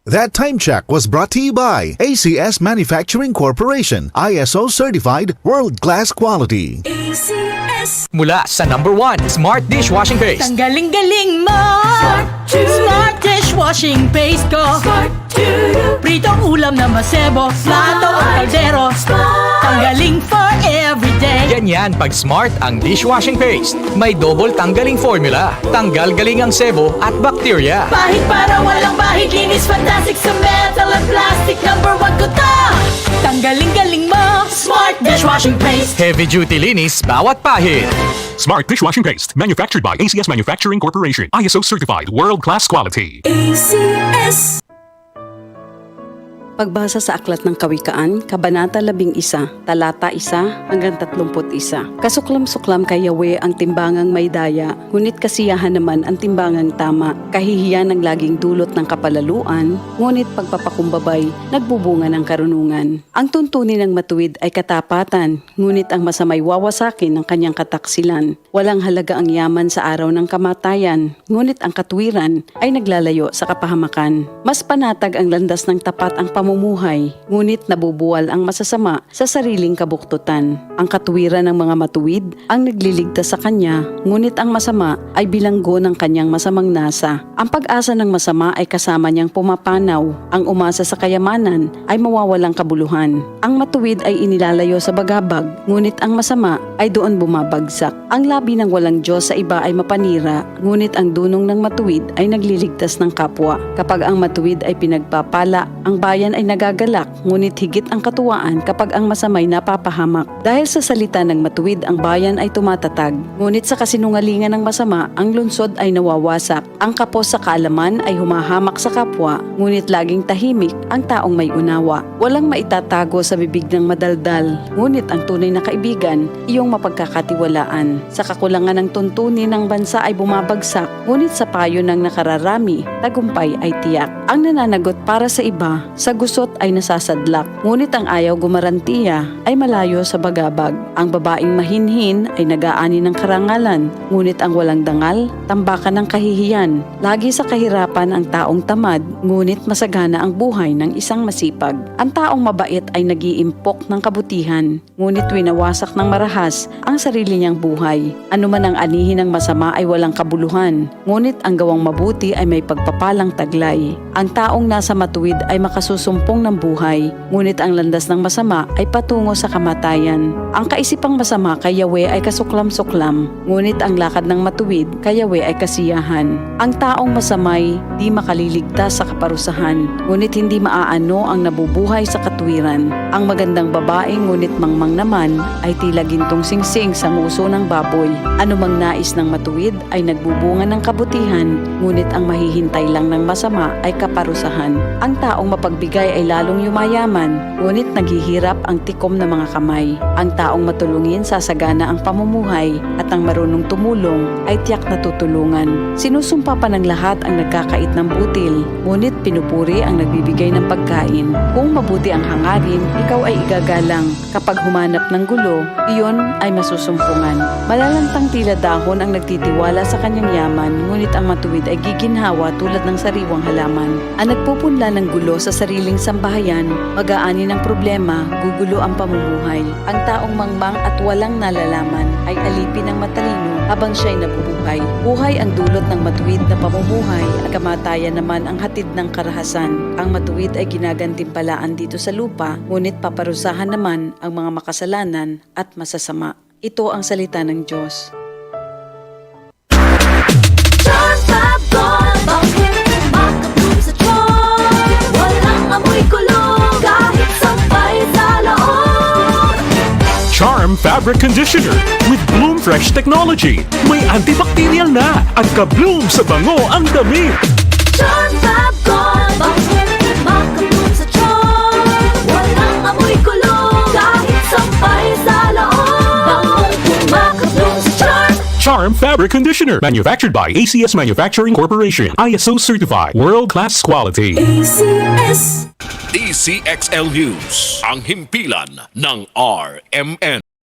That time check was brought to you by ACS Manufacturing Corporation, ISO certified world-class quality. ACS. Mula sa #1 Smart Dishwashing Paste. Ang galing-galing mo! Smart Dishwashing Paste ko! Pritong ulam na masebo, plato o kaldero. Tanggaling for everyday. Ganyan pag Smart ang dishwashing paste. May double tanggaling formula. Tanggal galing ang sebo at bakterya. Bahid para walang bahid, linis fantastic sa metal at plastic. #1 ko to! Tanggaling-galing mo! Smart Dishwashing Paste. Heavy duty linis bawat pahid. Smart Dishwashing Paste, manufactured by ACS Manufacturing Corporation, ISO certified world-class quality. ACS. Pagbasa sa Aklat ng Kawikaan, Kabanata 11, Talata 1 hanggang 31. Kasuklam-suklam kay Yahweh ang timbangang may daya, ngunit kasiyahan naman ang timbangang tama. Kahihiyan ang laging dulot ng kapalaluan, ngunit pagpapakumbabay, nagbubunga ng karunungan. Ang tuntunin ng matuwid ay katapatan, ngunit ang masamay wawasakin ng kanyang kataksilan. Walang halaga ang yaman sa araw ng kamatayan, ngunit ang katwiran ay naglalayo sa kapahamakan. Mas panatag ang landas ng tapat ang pamumuhay, ngunit nabubuwal ang masasama sa sariling kabuktutan. Ang katuwiran ng mga matuwid ang nagliligtas sa kanya, ngunit ang masama ay bilanggo ng kanyang masamang nasa. Ang pag-asa ng masama ay kasama niyang pumapanaw. Ang umasa sa kayamanan ay mawawalang kabuluhan. Ang matuwid ay inilalayo sa bagabag, ngunit ang masama ay doon bumabagsak. Ang labi ng walang Diyos sa iba ay mapanira, ngunit ang dunong ng matuwid ay nagliligtas ng kapwa. Kapag ang matuwid ay pinagpapala, ang bayan ay nagagalak, ngunit higit ang katuwaan kapag ang masamay napapahamak. Dahil sa salita ng matuwid, ang bayan ay tumatatag, ngunit sa kasinungalingan ng masama, ang lungsod ay nawawasak. Ang kapos sa kaalaman ay humahamak sa kapwa, ngunit laging tahimik ang taong may unawa. Walang maitatago sa bibig ng madaldal, ngunit ang tunay na kaibigan, iyong mapagkakatiwalaan. Sa kakulangan ng tuntunin ng bansa ay bumabagsak, ngunit sa payo ng nakararami, tagumpay ay tiyak. Ang nananagot para sa iba, sa gusot ay nasasadlak, ngunit ang ayaw gumarantiya ay malayo sa bagabag. Ang babaeng mahinhin ay nag-aani ng karangalan, ngunit ang walang dangal, tambakan ng kahihiyan. Lagi sa kahirapan ang taong tamad, ngunit masagana ang buhay ng isang masipag. Ang taong mabait ay nag-iimpok ng kabutihan, ngunit winawasak ng marahas ang sarili niyang buhay. Ano man ang anihin ng masama ay walang kabuluhan, ngunit ang gawang mabuti ay may pagpapalang taglay. Ang taong nasa matuwid ay makasusumpong ng buhay, ngunit ang landas ng masama ay patungo sa kamatayan. Ang kaisipang masama kay Yahweh ay kasuklam-suklam, ngunit ang lakad ng matuwid kay Yahweh ay kasiyahan. Ang taong masamay di makaliligtas sa kaparusahan, ngunit hindi maaano ang nabubuhay sa katwiran. Ang magandang babae ngunit mangmang naman ay tila gintong singsing sa nguso ng baboy. Anumang nais ng matuwid ay nagbubunga ng kabutihan, ngunit ang mahihintay lang ng masama ay kaparusahan. Ang taong mapagbigay ay lalong yumayaman, ngunit naghihirap ang tikom ng mga kamay. Ang taong matulungin sasagana ang pamumuhay, at ang marunong tumulong ay tiyak na tutulungan. Sinusumpa pa ng lahat ang nagkakait ng butil, ngunit pinupuri ang nagbibigay ng pagkain. Kung mabuti ang hangarin, ikaw ay igagalang. Kapag humanap ng gulo, iyon ay masusumpungan. Malalantang tila dahon ang nagtitiwala sa kanyang yaman, ngunit ang matuwid ay giginhawa tulad ng sariwang halaman. Ang nagpupunla ng gulo sa sariling sambahayan, mag-aani ng problema, gugulo ang pamumuhay. Ang taong mangmang at walang nalalaman ay alipin ng matalino habang siya'y nabubuhay. Buhay ang dulot ng matuwid na pamumuhay, at kamatayan naman ang hatid ng karahasan. Ang matuwid ay ginagantimpalaan dito sa lupa, ngunit paparusahan naman ang mga makasalanan at masasama. Ito ang salita ng Diyos. Charm Fabric Conditioner with Bloom Fresh Technology. May antibacterial na at ka-bloom sa bango ang damit. Charm Fab Gold, bakit makabloom sa charm? Walang amoy kulong, kahit sampay sa loob. Bangong makabloom sa charm. Charm Fabric Conditioner, manufactured by ACS Manufacturing Corporation, ISO certified world-class quality. ACS. DCXL News, ang himpilan ng RMN.